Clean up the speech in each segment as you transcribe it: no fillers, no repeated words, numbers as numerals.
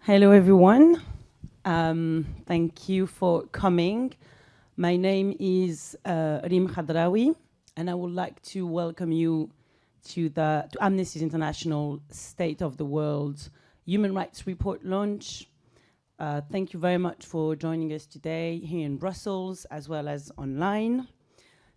Hello, everyone. Thank you for coming. My name is Rim Khadraoui, and I would like to welcome you to Amnesty International State of the World Human Rights Report launch. Thank you very much for joining us today here in Brussels, as well as online.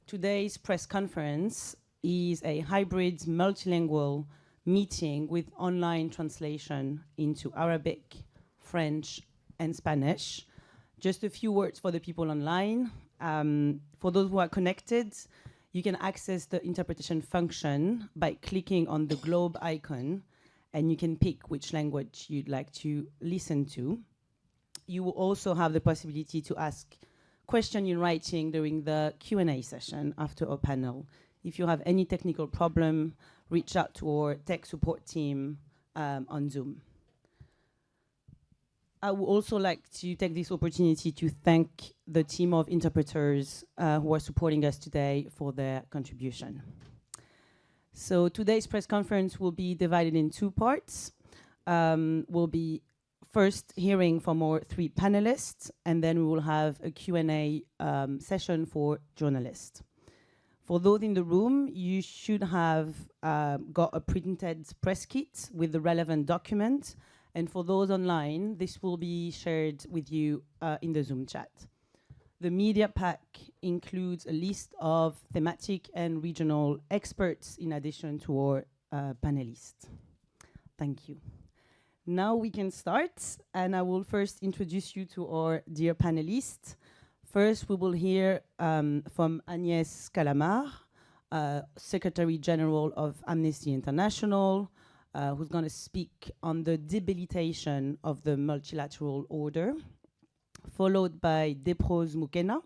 Today's press conference is a hybrid multilingual meeting with online translation into Arabic, French, and Spanish. Just a few words for the people online. For those who are connected, you can access the interpretation function by clicking on the globe icon, and you can pick which language you'd like to listen to. You will also have the possibility to ask questions in writing during the Q&A session after our panel. If you have any technical problem, reach out to our tech support team on Zoom. I would also like to take this opportunity to thank the team of interpreters who are supporting us today for their contribution. So today's press conference will be divided in two parts. We'll be first hearing from our three panelists, and then we will have a Q&A session for journalists. For those in the room, you should have got a printed press kit with the relevant document. And for those online, this will be shared with you in the Zoom chat. The media pack includes a list of thematic and regional experts in addition to our panelists. Thank you. Now we can start, and I will first introduce you to our dear panelists. First, we will hear from Agnès Calamard, Secretary General of Amnesty International, who's going to speak on the debilitation of the multilateral order, followed by Deprose Mukena,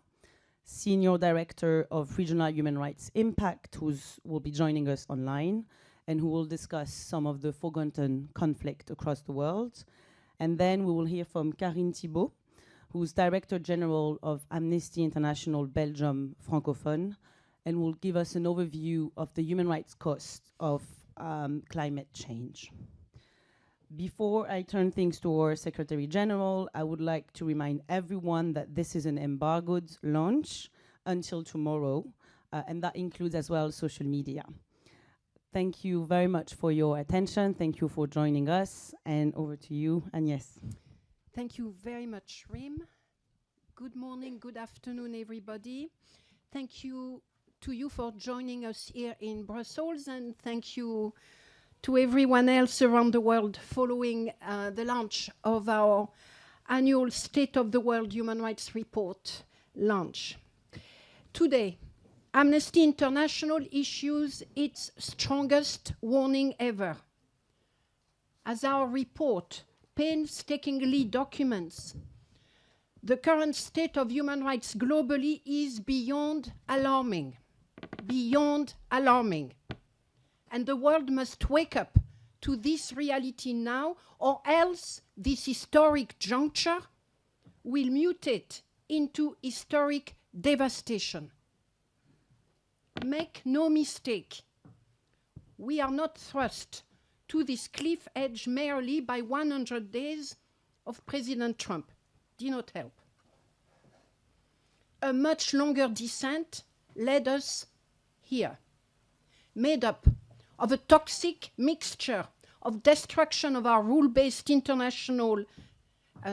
Senior Director of Regional Human Rights Impact, who will be joining us online, and who will discuss some of the forgotten conflict across the world. And then we will hear from Karine Thibault, who's Director General of Amnesty International Belgium Francophone, and will give us an overview of the human rights cost of climate change. Before I turn things to our Secretary General, I would like to remind everyone that this is an embargoed launch until tomorrow, and that includes as well social media. Thank you very much for your attention. Thank you for joining us, and over to you, Agnès. Thank you very much, Rim. Good morning, good afternoon, everybody. Thank you to you for joining us here in Brussels, and thank you to everyone else around the world following the launch of our annual State of the World Human Rights Report launch. Today, Amnesty International issues its strongest warning ever. As our report painstakingly documents, the current state of human rights globally is beyond alarming. And the world must wake up to this reality now, or else this historic juncture will mutate into historic devastation. Make no mistake, we are not thrust to this cliff edge merely by 100 days of President Trump. Did not help. A much longer descent led us here, made up of a toxic mixture of destruction of our rule-based international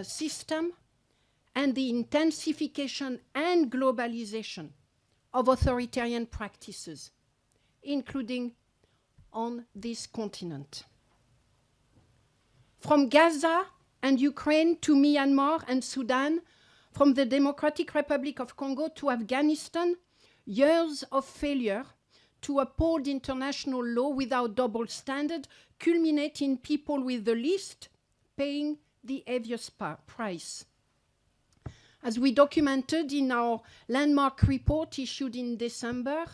system and the intensification and globalization of authoritarian practices, including on this continent. From Gaza and Ukraine to Myanmar and Sudan, from the Democratic Republic of Congo to Afghanistan, years of failure to uphold international law without double standard culminate in people with the least paying the heaviest price. As we documented in our landmark report issued in December,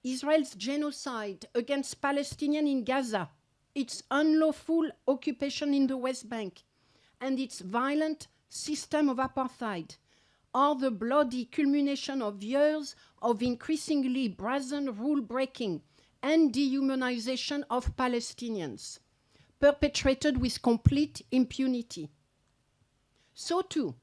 Israel's genocide against Palestinians in Gaza, its unlawful occupation in the West Bank, and its violent system of apartheid are the bloody culmination of years of increasingly brazen rule-breaking and dehumanization of Palestinians, perpetrated with complete impunity. So too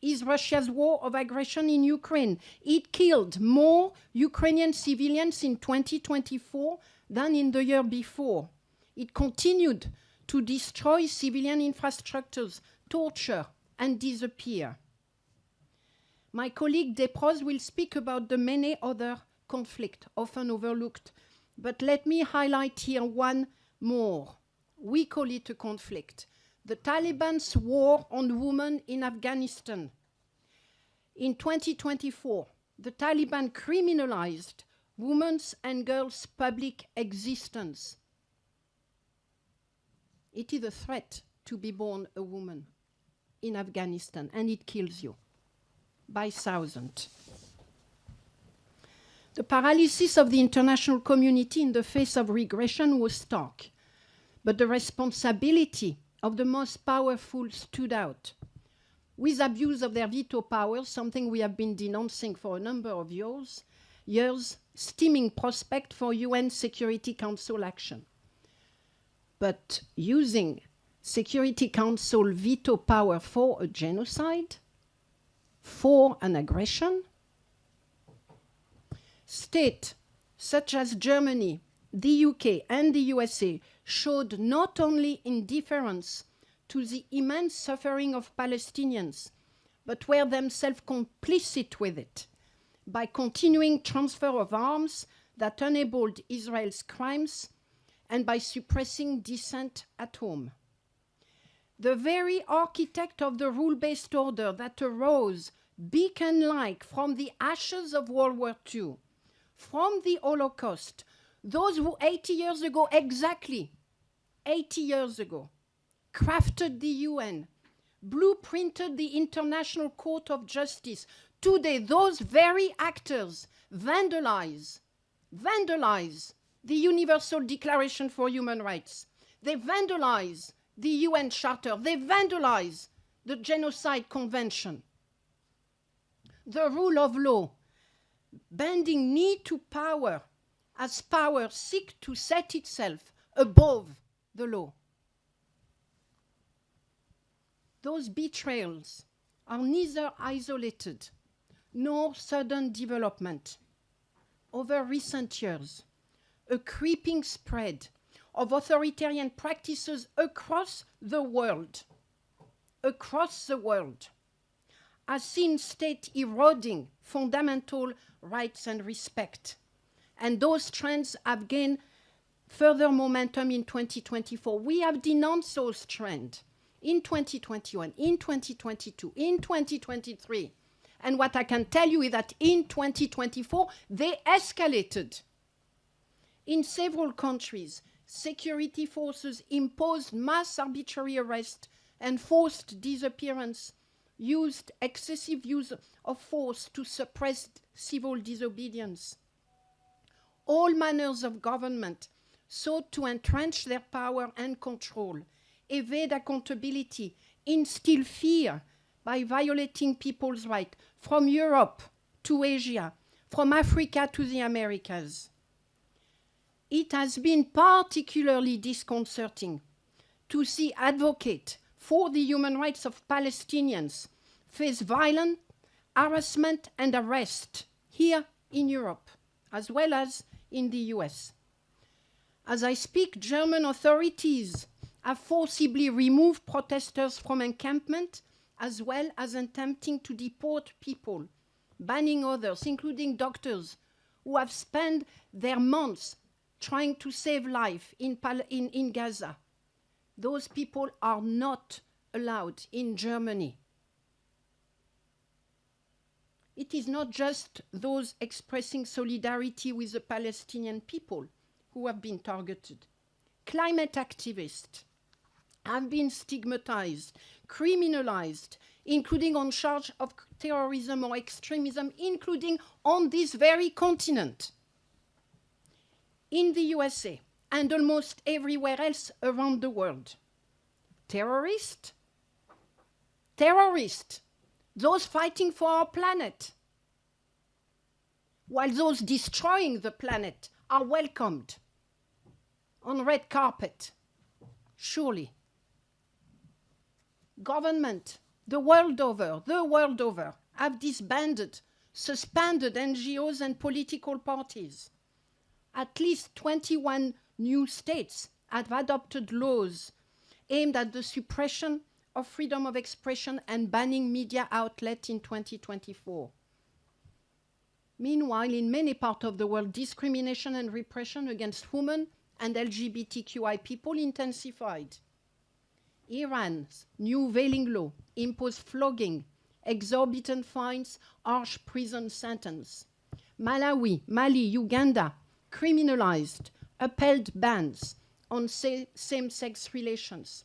is Russia's war of aggression in Ukraine. It killed more Ukrainian civilians in 2024 than in the year before. It continued to destroy civilian infrastructures, torture, and disappear. My colleague Desproges will speak about the many other conflicts often overlooked, but let me highlight here one more. We call it a conflict. The Taliban's war on women in Afghanistan. In 2024, the Taliban criminalized women's and girls' public existence. It is a threat to be born a woman in Afghanistan, and it kills you by thousands. The paralysis of the international community in the face of regression was stark, but the responsibility of the most powerful stood out. With abuse of their veto powers, something we have been denouncing for a number of years, steaming prospect for UN Security Council action. But using Security Council veto power for a genocide, for an aggression, states such as Germany, the UK, and the USA showed not only indifference to the immense suffering of Palestinians, but were themselves complicit with it by continuing transfer of arms that enabled Israel's crimes and by suppressing dissent at home. The very architect of the rule-based order that arose beacon-like from the ashes of World War II, from the Holocaust, those who 80 years ago, exactly 80 years ago, crafted the UN, blueprinted the International Court of Justice. Today, those very actors vandalize the Universal Declaration for Human Rights. They vandalize the UN Charter. They vandalize the Genocide Convention. The rule of law, bending knee to power as power seeks to set itself above the law. Those betrayals are neither isolated nor sudden development. Over recent years, a creeping spread of authoritarian practices across the world has seen state eroding fundamental rights and respect. And those trends have gained further momentum in 2024. We have denounced those trends in 2021, in 2022, in 2023. And what I can tell you is that in 2024, they escalated. In several countries, security forces imposed mass arbitrary arrest and forced disappearance, used excessive use of force to suppress civil disobedience. All manners of government sought to entrench their power and control, evade accountability, instill fear by violating people's rights, from Europe to Asia, from Africa to the Americas. It has been particularly disconcerting to see advocates for the human rights of Palestinians face violent harassment and arrest here in Europe, as well as in the US. As I speak, German authorities have forcibly removed protesters from encampment, as well as attempting to deport people, banning others, including doctors, who have spent their months trying to save life in Gaza. Those people are not allowed in Germany. It is not just those expressing solidarity with the Palestinian people who have been targeted. Climate activists have been stigmatized, criminalized, including on charge of terrorism or extremism, including on this very continent. In the USA and almost everywhere else around the world, terrorists, those fighting for our planet, while those destroying the planet are welcomed on red carpet, surely. Government, the world over, have disbanded, suspended NGOs and political parties. At least 21 new states have adopted laws aimed at the suppression of freedom of expression and banning media outlets in 2024. Meanwhile, in many parts of the world, discrimination and repression against women and LGBTQI people intensified. Iran's new veiling law imposed flogging, exorbitant fines, harsh prison sentence. Malawi, Mali, Uganda criminalized, upheld bans on same-sex relations.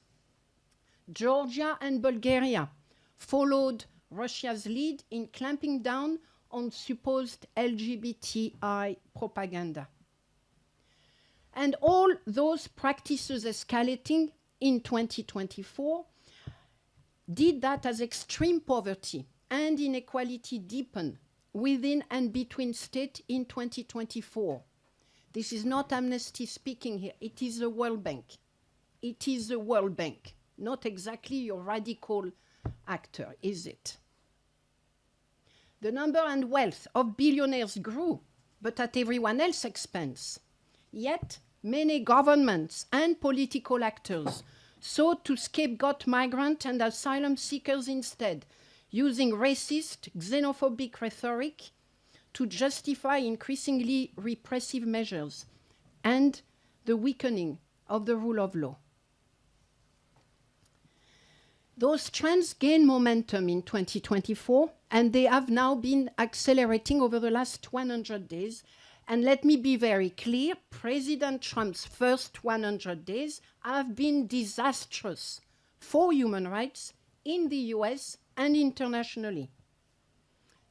Georgia and Bulgaria followed Russia's lead in clamping down on supposed LGBTI propaganda. And all those practices escalating in 2024 did that as extreme poverty and inequality deepen within and between states in 2024. This is not Amnesty speaking here. It is the World Bank. It is the World Bank. Not exactly your radical actor, is it? The number and wealth of billionaires grew, but at everyone else's expense. Yet, many governments and political actors sought to scapegoat migrant and asylum seekers instead, using racist, xenophobic rhetoric to justify increasingly repressive measures and the weakening of the rule of law. Those trends gained momentum in 2024, and they have now been accelerating over the last 100 days. And let me be very clear, President Trump's first 100 days have been disastrous for human rights in the US and internationally.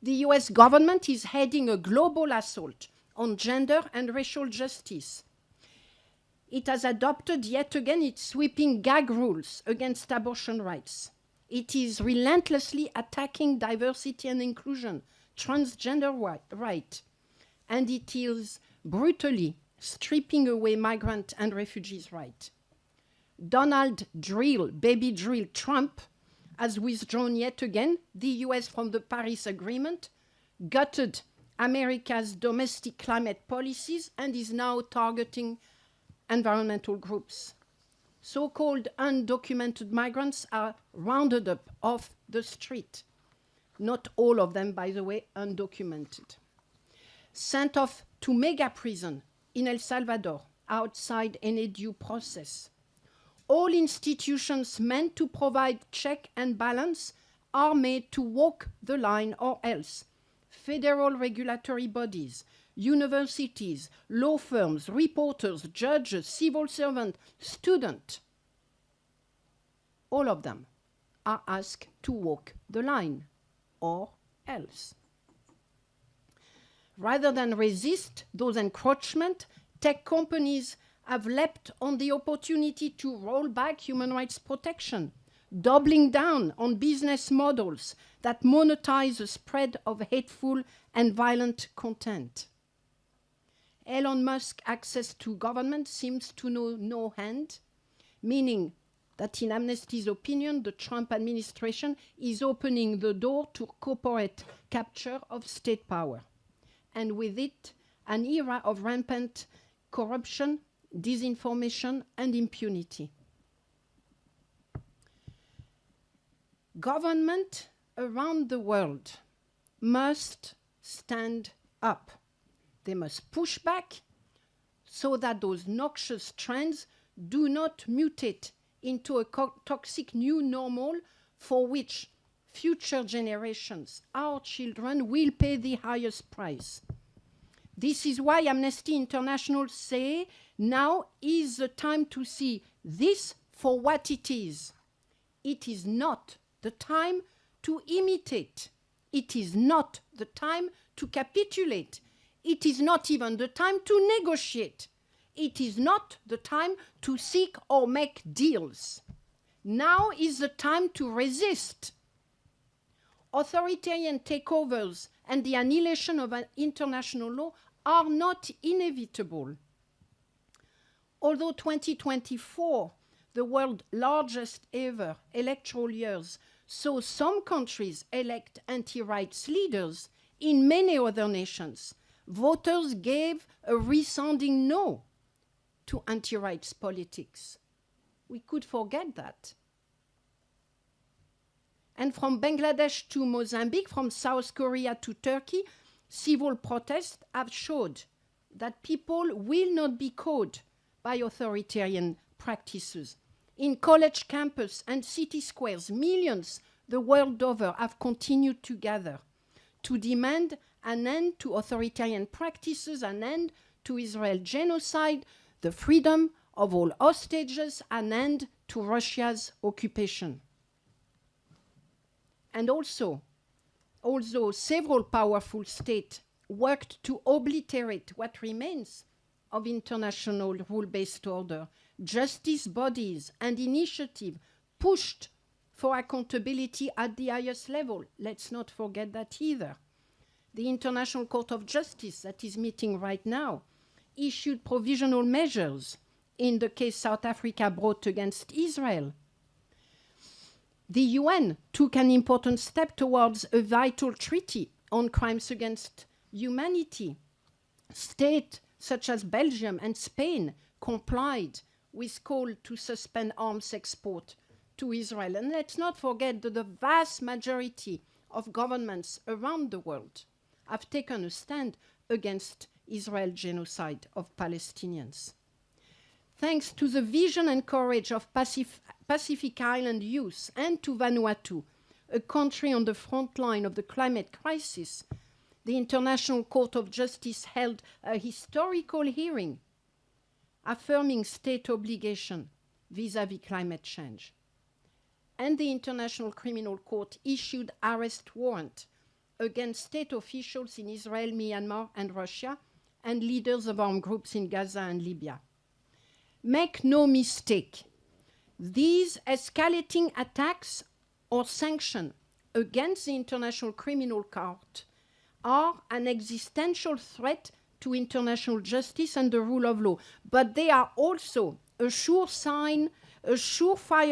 The US government is heading a global assault on gender and racial justice. It has adopted yet again its sweeping gag rules against abortion rights. It is relentlessly attacking diversity and inclusion, transgender rights, and it is brutally stripping away migrant and refugees' rights. Donald Baby Drill Trump has withdrawn yet again the US from the Paris Agreement, gutted America's domestic climate policies, and is now targeting environmental groups. So-called undocumented migrants are rounded up off the street. Not all of them, by the way, undocumented. Sent off to mega prison in El Salvador, outside any due process. All institutions meant to provide check and balance are made to walk the line or else. Federal regulatory bodies, universities, law firms, reporters, judges, civil servants, students, all of them are asked to walk the line or else. Rather than resist those encroachments, tech companies have leapt on the opportunity to roll back human rights protection, doubling down on business models that monetize the spread of hateful and violent content. Elon Musk's access to government seems to know no end, meaning that in Amnesty's opinion, the Trump administration is opening the door to corporate capture of state power, and with it, an era of rampant corruption, disinformation, and impunity. Government around the world must stand up. They must push back so that those noxious trends do not mutate into a toxic new normal for which future generations, our children, will pay the highest price. This is why Amnesty International say now is the time to see this for what it is. It is not the time to imitate. It is not the time to capitulate. It is not even the time to negotiate. It is not the time to seek or make deals. Now is the time to resist. Authoritarian takeovers and the annihilation of an international law are not inevitable. Although 2024 the world's largest ever electoral years saw some countries elect anti-rights leaders, in many other nations, voters gave a resounding no to anti-rights politics. We could forget that. And from Bangladesh to Mozambique, from South Korea to Turkey, civil protests have showed that people will not be cowed by authoritarian practices. In college campus and city squares, millions the world over have continued to gather to demand an end to authoritarian practices, an end to Israel genocide, the freedom of all hostages, an end to Russia's occupation. And also, although several powerful states worked to obliterate what remains of international rule-based order, justice bodies and initiatives pushed for accountability at the highest level. Let's not forget that either. The International Court of Justice, that is meeting right now, issued provisional measures in the case South Africa brought against Israel. The UN took an important step towards a vital treaty on crimes against humanity. States such as Belgium and Spain complied with call to suspend arms export to Israel. And let's not forget that the vast majority of governments around the world have taken a stand against Israel's genocide of Palestinians. Thanks to the vision and courage of Pacific Island youth and to Vanuatu, a country on the front line of the climate crisis, the International Court of Justice held a historical hearing affirming state obligation vis-à-vis climate change. And the International Criminal Court issued arrest warrant against state officials in Israel, Myanmar, and Russia, and leaders of armed groups in Gaza and Libya. Make no mistake, these escalating attacks or sanctions against the International Criminal Court are an existential threat to international justice and the rule of law, but they are also a surefire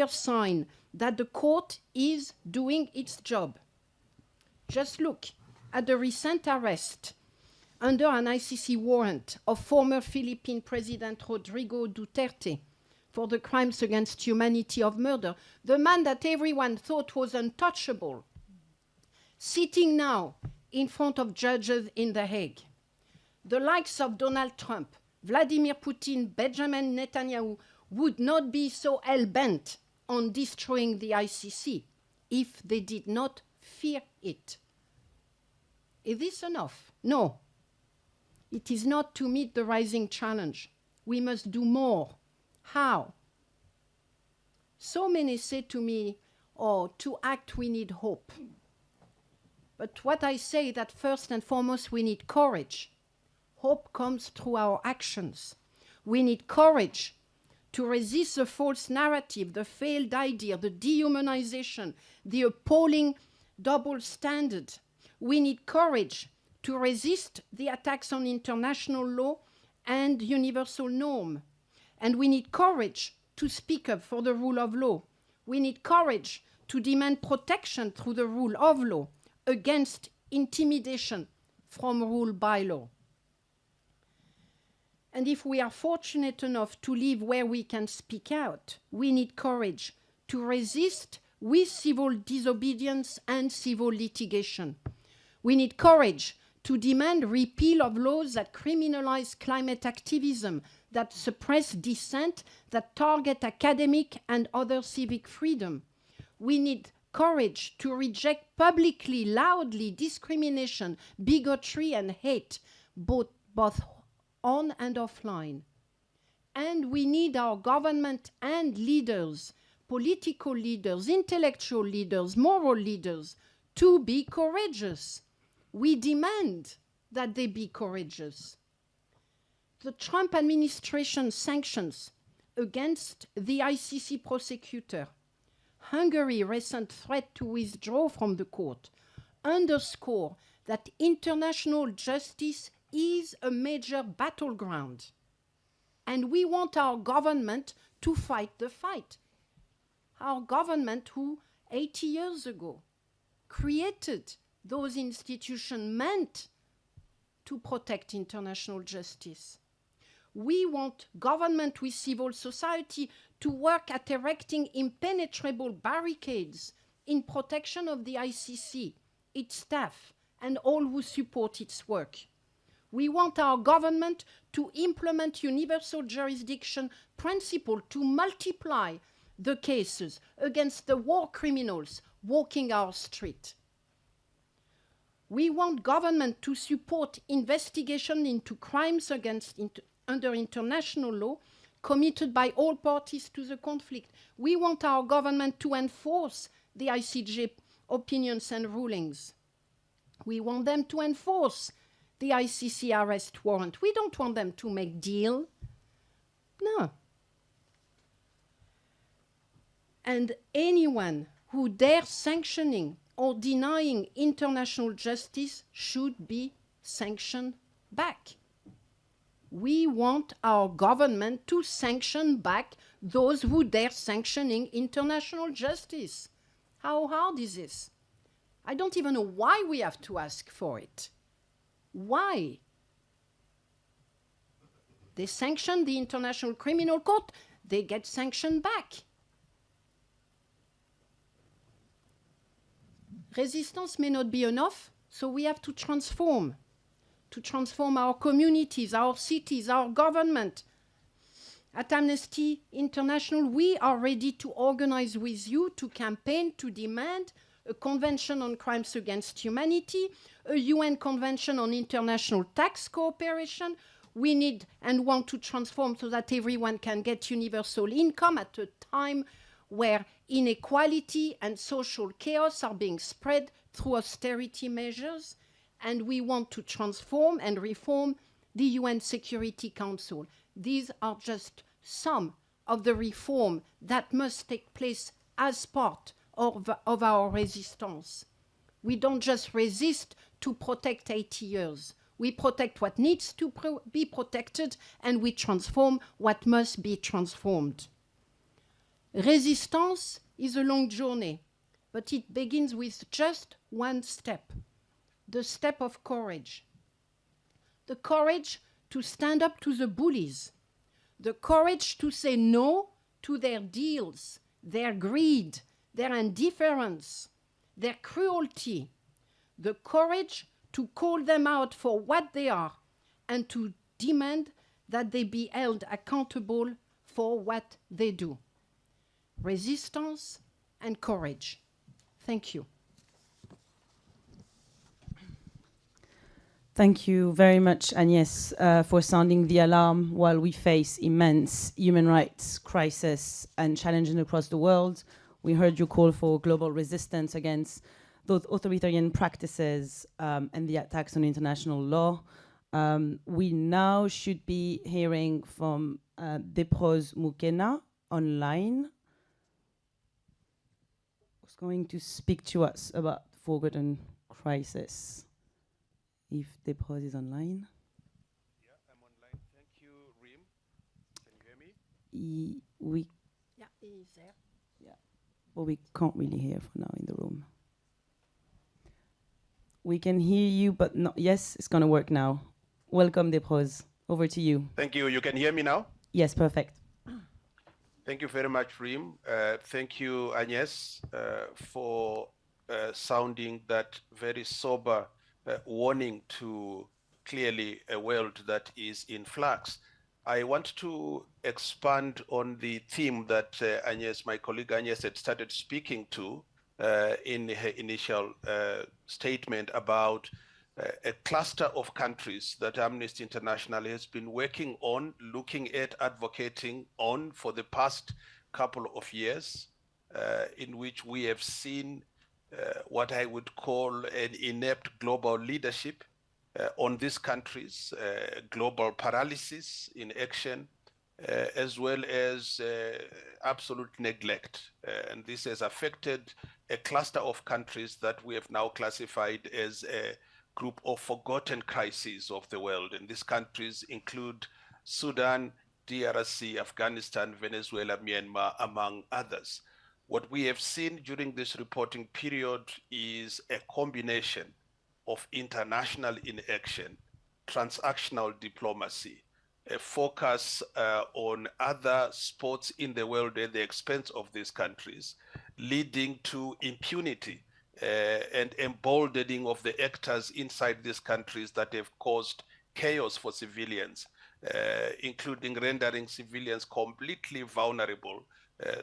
sign that the court is doing its job. Just look at the recent arrest under an ICC warrant of former Philippine President Rodrigo Duterte for the crimes against humanity of murder, the man that everyone thought was untouchable, sitting now in front of judges in The Hague. The likes of Donald Trump, Vladimir Putin, Benjamin Netanyahu would not be so hell-bent on destroying the ICC if they did not fear it. Is this enough? No. It is not to meet the rising challenge. We must do more. How? So many say to me, oh, to act we need hope. But what I say that first and foremost we need courage. Hope comes through our actions. We need courage to resist the false narrative, the failed idea, the dehumanization, the appalling double standard. We need courage to resist the attacks on international law and universal norm. And we need courage to speak up for the rule of law. We need courage to demand protection through the rule of law against intimidation from rule by law. And if we are fortunate enough to live where we can speak out, we need courage to resist with civil disobedience and civil litigation. We need courage to demand repeal of laws that criminalize climate activism, that suppress dissent, that target academic and other civic freedom. We need courage to reject publicly, loudly discrimination, bigotry, and hate, both on and offline. And we need our government and leaders, political leaders, intellectual leaders, moral leaders, to be courageous. We demand that they be courageous. The Trump administration sanctions against the ICC prosecutor, Hungary's recent threat to withdraw from the court, underscore that international justice is a major battleground. And we want our government to fight the fight. Our government who 80 years ago created those institutions meant to protect international justice. We want government with civil society to work at erecting impenetrable barricades in protection of the ICC, its staff, and all who support its work. We want our government to implement universal jurisdiction principle to multiply the cases against the war criminals walking our street. We want government to support investigation into crimes under international law committed by all parties to the conflict. We want our government to enforce the ICJ opinions and rulings. We want them to enforce the ICC arrest warrant. We don't want them to make deal. No. And anyone who dares sanctioning or denying international justice should be sanctioned back. We want our government to sanction back those who dare sanctioning international justice. How hard is this? I don't even know why we have to ask for it. Why? They sanction the International Criminal Court, they get sanctioned back. Resistance may not be enough, so we have to transform our communities, our cities, our government. At Amnesty International, we are ready to organize with you, to campaign, to demand a convention on crimes against humanity, a UN convention on international tax cooperation. We need and want to transform so that everyone can get universal income at a time where inequality and social chaos are being spread through austerity measures. And we want to transform and reform the UN Security Council. These are just some of the reform that must take place as part of our resistance. We don't just resist to protect 80 years. We protect what needs to be protected, and we transform what must be transformed. Resistance is a long journey, but it begins with just one step, the step of courage. The courage to stand up to the bullies, the courage to say no to their deals, their greed, their indifference, their cruelty, the courage to call them out for what they are and to demand that they be held accountable for what they do. Resistance and courage. Thank you. Thank you very much, Agnès, for sounding the alarm while we face immense human rights crisis and challenges across the world. We heard you call for global resistance against those authoritarian practices and the attacks on international law. We now should be hearing from Deprose Mukena online, who's going to speak to us about forgotten crisis. If Deprose is online. Yeah, I'm online. Thank you, Reem. Can you hear me? Yeah, he's there. Yeah, but we can't really hear for now in the room. We can hear you, but not. Yes, it's going to work now. Welcome, Deprose. Over to you. Thank you. You can hear me now? Yes, perfect. Thank you very much, Reem. Thank you, Agnès, for sounding that very sober warning to clearly a world that is in flux. I want to expand on the theme that Agnès, my colleague Agnès, had started speaking to in her initial statement about a cluster of countries that Amnesty International has been working on, looking at, advocating on for the past couple of years, in which we have seen what I would call an inept global leadership on these countries, global paralysis in action, as well as absolute neglect. And this has affected a cluster of countries that we have now classified as a group of forgotten crises of the world. And these countries include Sudan, DRC, Afghanistan, Venezuela, Myanmar, among others. What we have seen during this reporting period is a combination of international inaction, transactional diplomacy, a focus on other spots in the world at the expense of these countries, leading to impunity and emboldening of the actors inside these countries that have caused chaos for civilians, including rendering civilians completely vulnerable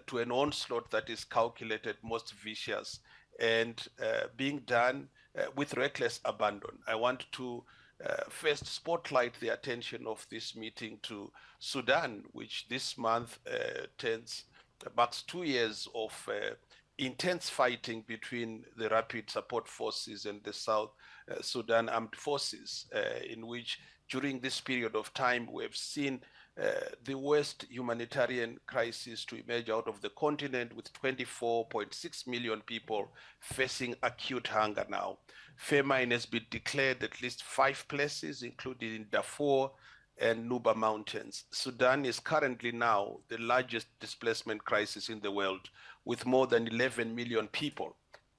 to an onslaught that is calculated, most vicious, and being done with reckless abandon. I want to first spotlight the attention of this meeting to Sudan, which this month marks 2 years of intense fighting between the Rapid Support Forces and the South Sudan Armed Forces, in which during this period of time we have seen the worst humanitarian crisis to emerge out of the continent, with 24.6 million people facing acute hunger now. Famine has been declared at least 5 places, including in Darfur and Nuba Mountains. Sudan is currently now the largest displacement crisis in the world, with more than 11 million people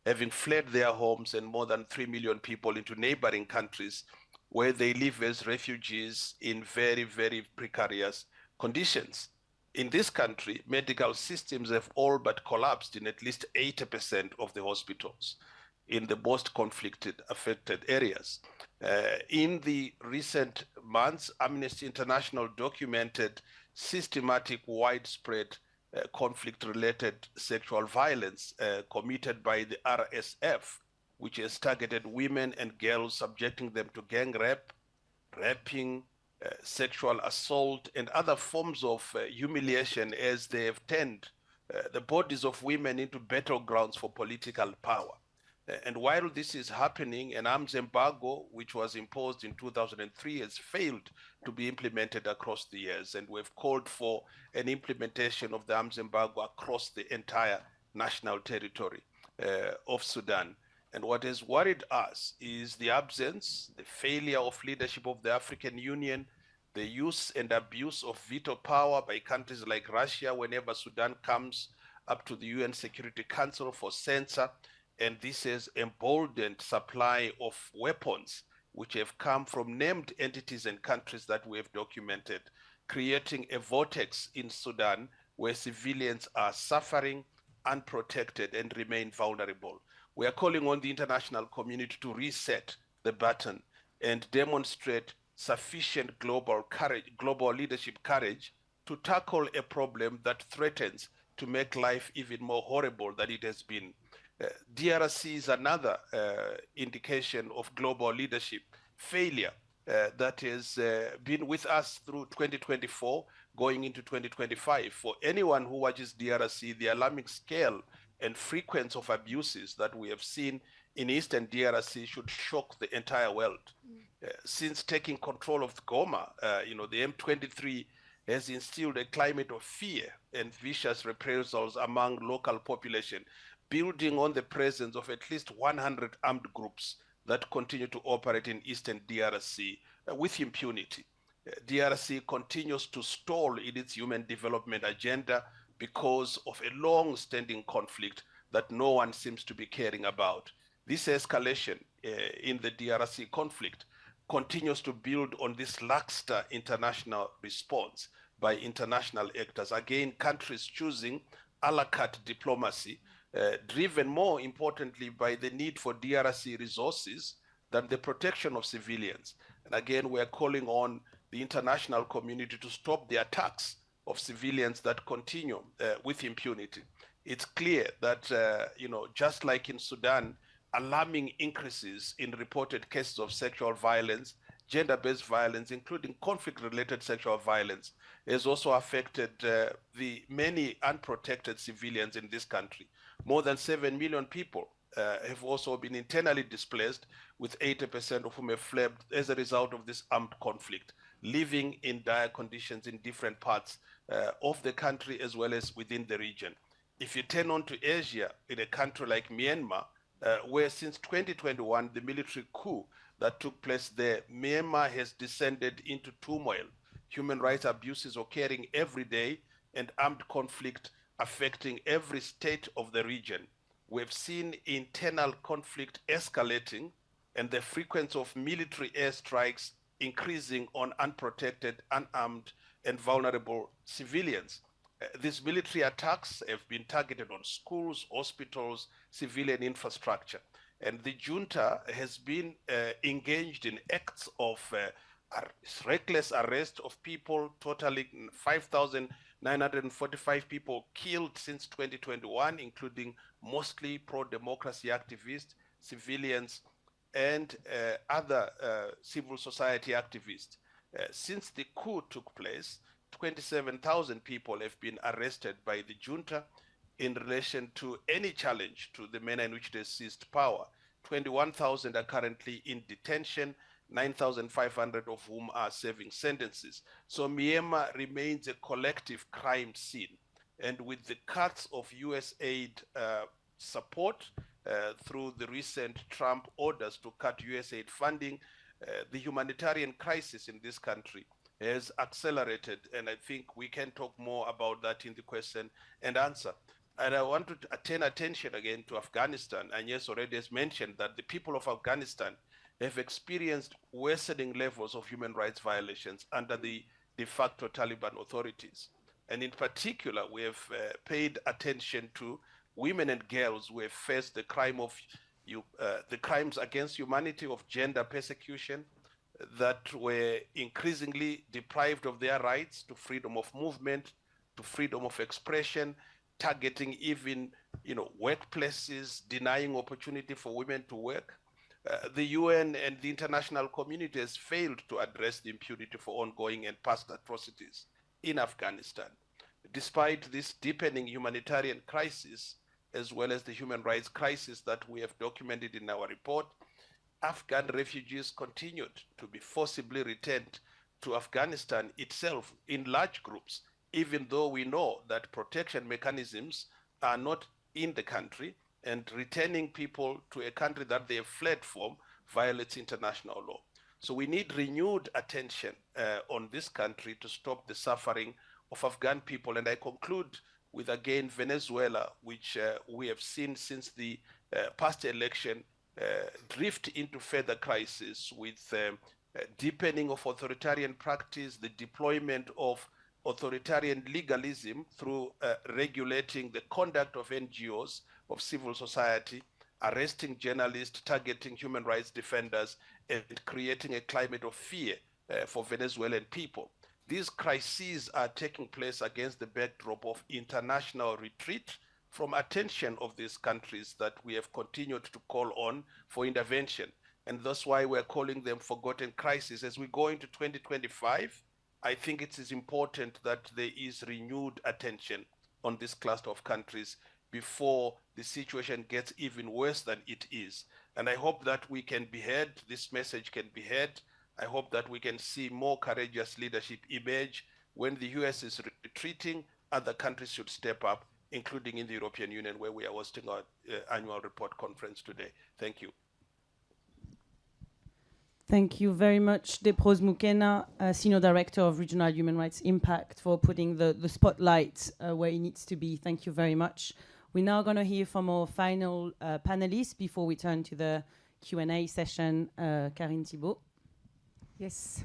having fled their homes and more than 3 million people into neighboring countries where they live as refugees in very, very precarious conditions. In this country, medical systems have all but collapsed in at least 80% of the hospitals in the most conflicted, affected areas. In the recent months, Amnesty International documented systematic, widespread conflict-related sexual violence committed by the RSF, which has targeted women and girls, subjecting them to gang rape, raping, sexual assault, and other forms of humiliation as they have turned the bodies of women into battlegrounds for political power. And while this is happening, an arms embargo, which was imposed in 2003, has failed to be implemented across the years. And we've called for an implementation of the arms embargo across the entire national territory of Sudan. And what has worried us is the absence, the failure of leadership of the African Union, the use and abuse of veto power by countries like Russia whenever Sudan comes up to the UN Security Council for censure. And this has emboldened supply of weapons, which have come from named entities and countries that we have documented, creating a vortex in Sudan where civilians are suffering, unprotected, and remain vulnerable. We are calling on the international community to reset the button and demonstrate sufficient global leadership courage to tackle a problem that threatens to make life even more horrible than it has been. DRC is another indication of global leadership failure that has been with us through 2024, going into 2025. For anyone who watches DRC, the alarming scale and frequency of abuses that we have seen in Eastern DRC should shock the entire world. Since taking control of Goma, the M23 has instilled a climate of fear and vicious reprisals among local population, building on the presence of at least 100 armed groups that continue to operate in Eastern DRC with impunity. DRC continues to stall in its human development agenda because of a long-standing conflict that no one seems to be caring about. This escalation in the DRC conflict continues to build on this lackluster international response by international actors. Again, countries choosing a la carte diplomacy, driven more importantly by the need for DRC resources than the protection of civilians. And again, we are calling on the international community to stop the attacks of civilians that continue with impunity. It's clear that, just like in Sudan, alarming increases in reported cases of sexual violence, gender-based violence, including conflict-related sexual violence, has also affected the many unprotected civilians in this country. More than 7 million people have also been internally displaced, with 80% of whom have fled as a result of this armed conflict, living in dire conditions in different parts of the country as well as within the region. If you turn on to Asia, in a country like Myanmar, where since 2021, the military coup that took place there, Myanmar has descended into turmoil human rights abuses occurring every day, and armed conflict affecting every state of the region. We've seen internal conflict escalating and the frequency of military airstrikes increasing on unprotected, unarmed, and vulnerable civilians. These military attacks have been targeted on schools, hospitals, civilian infrastructure. And the junta has been engaged in acts of reckless arrest of people, totaling 5,945 people killed since 2021, including mostly pro-democracy activists, civilians, and other civil society activists. Since the coup took place, 27,000 people have been arrested by the junta in relation to any challenge to the manner in which they seized power. 21,000 are currently in detention, 9,500 of whom are serving sentences. So Myanmar remains a collective crime scene. And with the cuts of US aid support through the recent Trump orders to cut US aid funding, the humanitarian crisis in this country has accelerated. And I think we can talk more about that in the question and answer. And I want to turn attention again to Afghanistan. And yes, already has mentioned that the people of Afghanistan have experienced worsening levels of human rights violations under the de facto Taliban authorities. And in particular, we have paid attention to women and girls who have faced the the crimes against humanity of gender persecution, that were increasingly deprived of their rights to freedom of movement, to freedom of expression, targeting even, workplaces, denying opportunity for women to work. The UN and the international community has failed to address the impunity for ongoing and past atrocities in Afghanistan. Despite this deepening humanitarian crisis, as well as the human rights crisis that we have documented in our report, Afghan refugees continued to be forcibly returned to Afghanistan itself in large groups, even though we know that protection mechanisms are not in the country, and returning people to a country that they have fled from violates international law. So we need renewed attention on this country to stop the suffering of Afghan people. And I conclude with, again, Venezuela, which we have seen since the past election drift into further crisis with deepening of authoritarian practice, the deployment of authoritarian legalism through regulating the conduct of NGOs, of civil society, arresting journalists, targeting human rights defenders, and creating a climate of fear for Venezuelan people. These crises are taking place against the backdrop of international retreat from attention of these countries that we have continued to call on for intervention. And that's why we're calling them forgotten crises. As we go into 2025, I think it is important that there is renewed attention on this cluster of countries before the situation gets even worse than it is. And I hope that we can be heard, this message can be heard. I hope that we can see more courageous leadership emerge. When the US is retreating, other countries should step up, including in the European Union, where we are hosting our annual report conference today. Thank you. Thank you very much, Deprose Mukena, Senior Director of Regional Human Rights Impact, for putting the spotlight where it needs to be. Thank you very much. We're now going to hear from our final panelists before we turn to the Q&A session. Karine Thibault. Yes.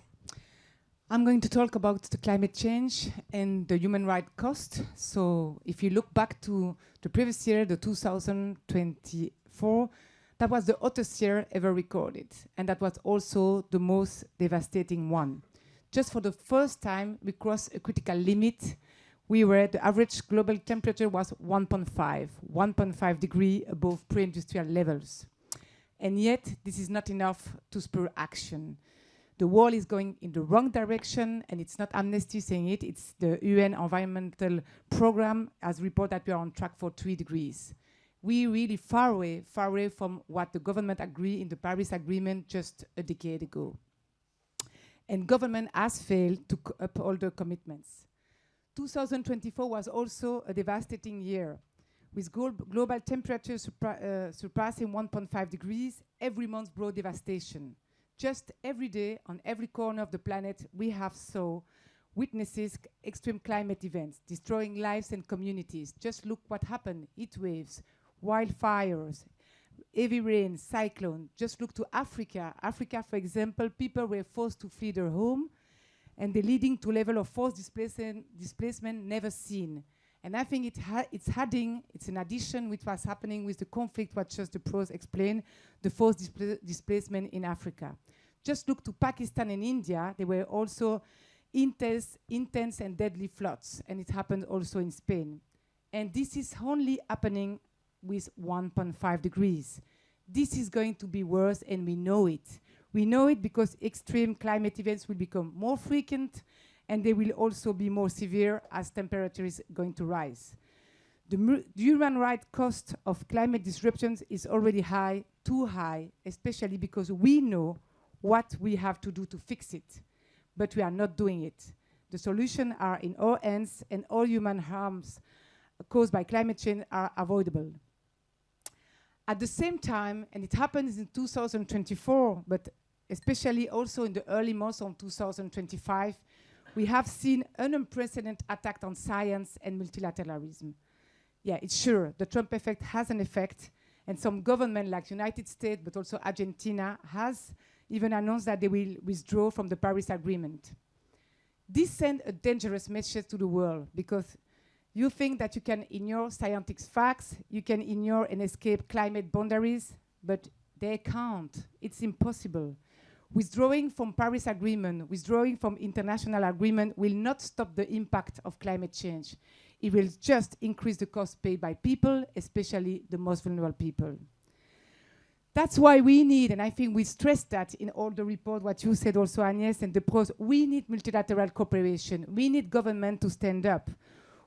I'm going to talk about the climate change and the human rights cost. So if you look back to the previous year, the 2024, that was the hottest year ever recorded. And that was also the most devastating one. Just for the first time, we crossed a critical limit. The average global temperature was 1.5 degree above pre-industrial levels. And yet, this is not enough to spur action. The world is going in the wrong direction, and it's not Amnesty saying it, it's the UN Environmental Programme has reported that we are on track for 3 degrees. We're really far away from what the government agreed in the Paris Agreement just a decade ago. And government has failed to uphold their commitments. 2024 was also a devastating year, with global temperatures surpassing 1.5 degrees. Every month brought devastation. Just every day, on every corner of the planet, we have saw witnesses extreme climate events, destroying lives and communities. Just look what happened, heat waves, wildfires, heavy rain, cyclone. Just look to Africa. Africa, for example, people were forced to flee their home, and they're leading to level of forced displacement never seen. And I think it's an addition with what's happening with the conflict, what just the pros explained, the forced displacement in Africa. Just look to Pakistan and India. There were also intense and deadly floods, and it happened also in Spain. And this is only happening with 1.5 degrees. This is going to be worse, and we know it. We know it because extreme climate events will become more frequent, and they will also be more severe as temperature is going to rise. The human rights cost of climate disruptions is already high, too high, especially because we know what we have to do to fix it, but we are not doing it. The solutions are in our hands, and all human harms caused by climate change are avoidable. At the same time, and it happens in 2024, but especially also in the early months of 2025, we have seen an unprecedented attack on science and multilateralism. Yeah, it's sure, the Trump effect has an effect, and some government like United States, but also Argentina, has even announced that they will withdraw from the Paris Agreement. This sends a dangerous message to the world, because you think that you can ignore scientific facts, you can ignore and escape climate boundaries, but they can't. It's impossible. Withdrawing from Paris Agreement, withdrawing from international agreement will not stop the impact of climate change. It will just increase the cost paid by people, especially the most vulnerable people. That's why we need, and I think we stressed that in all the report, what you said also, Agnès, and the pros, we need multilateral cooperation. We need government to stand up.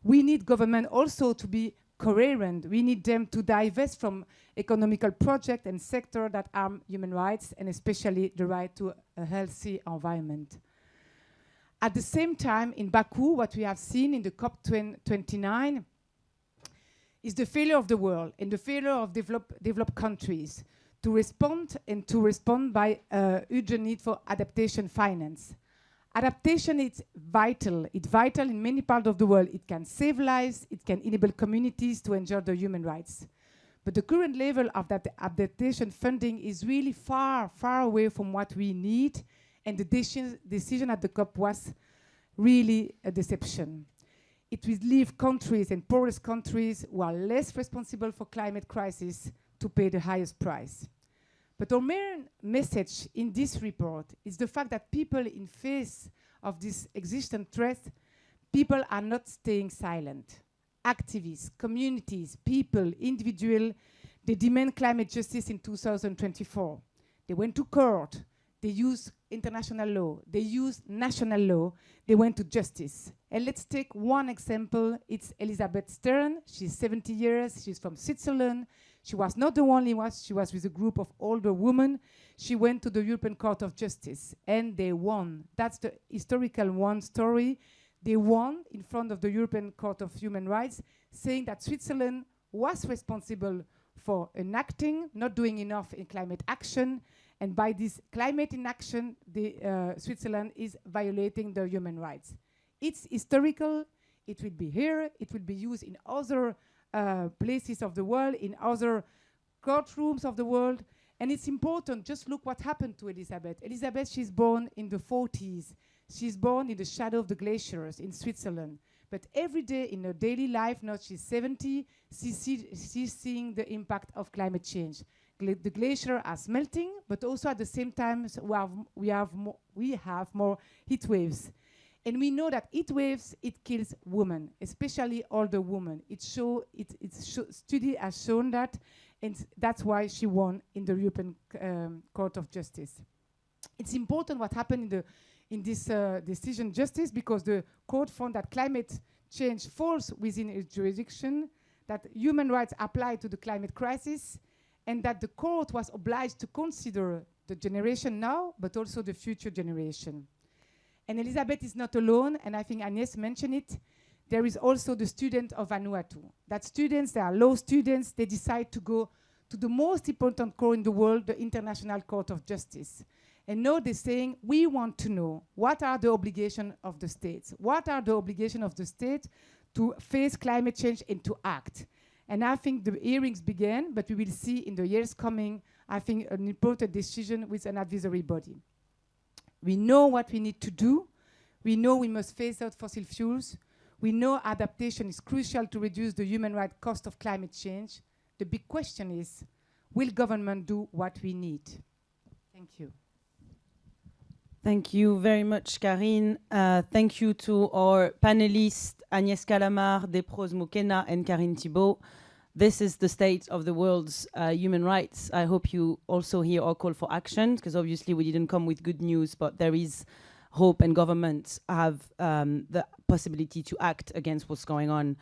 We need government also to be coherent. We need them to divest from economical projects and sectors that harm human rights, and especially the right to a healthy environment. At the same time, in Baku, what we have seen in the COP29 is the failure of the world and the failure of developed countries to respond by urgent need for adaptation finance. Adaptation is vital. It's vital in many parts of the world. It can save lives. It can enable communities to enjoy their human rights. But the current level of that adaptation funding is really far, far away from what we need. And the decision at the COP was really a deception. It will leave countries and poorest countries who are less responsible for climate crisis to pay the highest price. But our main message in this report is the fact that people in face of this existent threat, people are not staying silent. Activists, communities, people, individuals, they demand climate justice in 2024. They went to court, they used international law, they used national law, they went to justice. And let's take one example. It's Elizabeth Stern. She's 70 years, she's from Switzerland. She was not the only one, she was with a group of older women. She went to the European Court of Justice, and they won. That's the historical one story. They won in front of the European Court of Human Rights, saying that Switzerland was responsible for enacting, not doing enough in climate action, and by this climate inaction, Switzerland is violating their human rights. It's historical, it will be here, it will be used in other places of the world, in other courtrooms of the world. And it's important, just look what happened to Elizabeth. Elizabeth, she's born in the 40s. She's born in the shadow of the glaciers in Switzerland. But every day in her daily life, now she's 70, she's seeing the impact of climate change. The glaciers are melting, but also at the same time, we have more heat waves. And we know that heat waves, it kills women, especially older women. Study has shown that, and that's why she won in the European Court of Justice. It's important what happened in this decision justice, because the court found that climate change falls within its jurisdiction, that human rights apply to the climate crisis, and that the court was obliged to consider the generation now, but also the future generation. And Elizabeth is not alone, and I think Agnès mentioned it. There is also the student of Vanuatu. That students, they are law students, they decide to go to the most important court in the world, the International Court of Justice. And now they're saying, we want to know what are the obligations of the states? What are the obligations of the state to face climate change and to act? And I think the hearings began, but we will see in the years coming, I think, an important decision with an advisory body. We know what we need to do. We know we must phase out fossil fuels. We know adaptation is crucial to reduce the human rights cost of climate change. The big question is, will government do what we need? Thank you. Thank you very much, Karine. Thank you to our panelists, Agnès Calamard, Desproges Mokena, and Karine Thibault. This is the state of the world's human rights. I hope you also hear our call for action, because obviously we didn't come with good news, but there is hope, and governments have the possibility to act against what's going on.